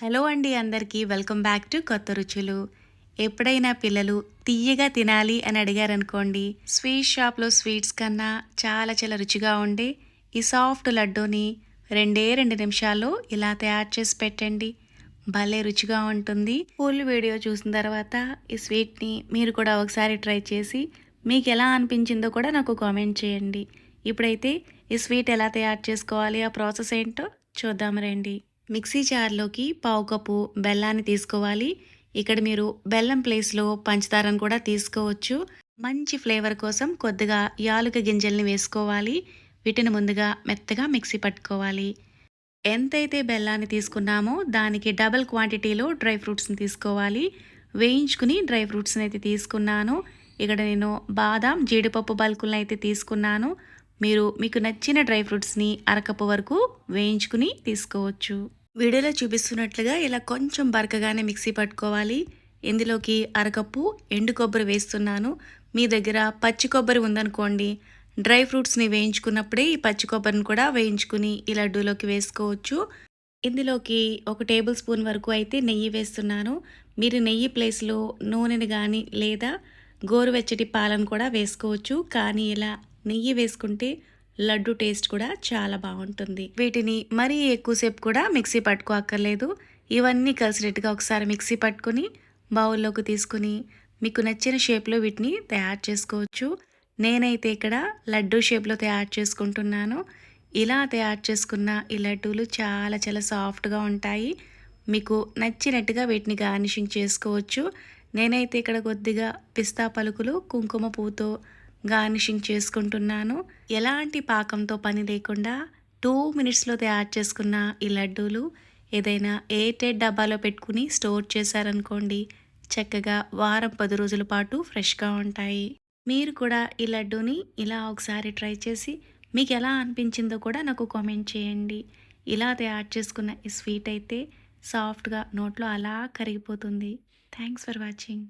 Hello అండి అందరికీ welcome back to కొత్త రుచులు. ఎప్పుడైనా పిల్లలు తియ్యగా తినాలి అని అడిగారనుకోండి, స్వీట్ షాప్‌లో స్వీట్స్ కన్నా చాలా చాలా రుచిగా ఉండే ఈ సాఫ్ట్ లడ్డూని 2 నిమిషాల్లో ఇలా తయారు చేసి పెట్టండి. భలే రుచిగా ఉంటుంది. ఫుల్ వీడియో చూసిన తర్వాత ఈ స్వీట్‌ని మీరు కూడా ఒకసారి ట్రై చేసి మీకెలా అనిపించిందో కూడా నాకు కామెంట్ చేయండి. ఇప్పుడైతే ఈ స్వీట్ ఎలా తయారు చేసుకోవాలి, ఆ ప్రాసెస్ ఏంటో చూద్దాం రండి. మిక్సీ జార్లోకి పావు కప్పు బెల్లాన్ని తీసుకోవాలి. ఇక్కడ మీరు బెల్లం ప్లేస్లో పంచదారను కూడా తీసుకోవచ్చు. మంచి ఫ్లేవర్ కోసం కొద్దిగా యాలుక గింజల్ని వేసుకోవాలి. వీటిని ముందుగా మెత్తగా మిక్సీ పట్టుకోవాలి. ఎంతైతే బెల్లాన్ని తీసుకున్నామో దానికి డబల్ క్వాంటిటీలో డ్రై ఫ్రూట్స్ని తీసుకోవాలి. వేయించుకుని డ్రై ఫ్రూట్స్ని అయితే తీసుకున్నాను. ఇక్కడ నేను బాదాం, జీడిపప్పు బల్కులను అయితే తీసుకున్నాను. మీకు నచ్చిన డ్రై ఫ్రూట్స్ని అరకప్పు వరకు వేయించుకుని తీసుకోవచ్చు. వీడియోలో చూపిస్తున్నట్లుగా ఇలా కొంచెం బరకగానే మిక్సీ పట్టుకోవాలి. ఇందులోకి అరకప్పు ఎండు కొబ్బరి వేస్తున్నాను. మీ దగ్గర పచ్చి కొబ్బరి ఉందనుకోండి, డ్రై ఫ్రూట్స్ని వేయించుకున్నప్పుడే ఈ పచ్చి కొబ్బరిని కూడా వేయించుకుని ఈ లడ్డూలోకి వేసుకోవచ్చు. ఇందులోకి 1 టేబుల్ స్పూన్ వరకు అయితే నెయ్యి వేస్తున్నాను. మీరు నెయ్యి ప్లేస్లో నూనెని కానీ లేదా గోరువెచ్చటి పాలను కూడా వేసుకోవచ్చు. కానీ ఇలా నెయ్యి వేసుకుంటే లడ్డు టేస్ట్ కూడా చాలా బాగుంటుంది. వీటిని మరీ ఎక్కువసేపు కూడా మిక్సీ పట్టుకోక్కర్లేదు. ఇవన్నీ కలిసినట్టుగా ఒకసారి మిక్సీ పట్టుకొని బౌల్లోకి తీసుకుని మీకు నచ్చిన షేప్లో వీటిని తయారు చేసుకోవచ్చు. నేనైతే ఇక్కడ లడ్డు షేప్లో తయారు చేసుకుంటున్నాను. ఇలా తయారు చేసుకున్న ఈ లడ్డూలు చాలా చాలా సాఫ్ట్గా ఉంటాయి. మీకు నచ్చినట్టుగా వీటిని గార్నిషింగ్ చేసుకోవచ్చు. నేనైతే ఇక్కడ కొద్దిగా పిస్తా పలుకులు కుంకుమ పువ్వుతో గార్నిషింగ్ చేసుకుంటున్నాను. ఎలాంటి పాకంతో పని లేకుండా 2 మినిట్స్లో తయారు చేసుకున్న ఈ లడ్డూలు ఏదైనా ఎయిర్‌టైట్ డబ్బాలో పెట్టుకుని స్టోర్ చేశారనుకోండి, చక్కగా వారం 10 రోజుల పాటు ఫ్రెష్గా ఉంటాయి. మీరు కూడా ఈ లడ్డూని ఇలా ఒకసారి ట్రై చేసి మీకు ఎలా అనిపించిందో కూడా నాకు కామెంట్ చేయండి. ఇలా తయారు చేసుకున్న ఈ స్వీట్ అయితే సాఫ్ట్గా నోట్లో అలా కరిగిపోతుంది. Thanks for watching.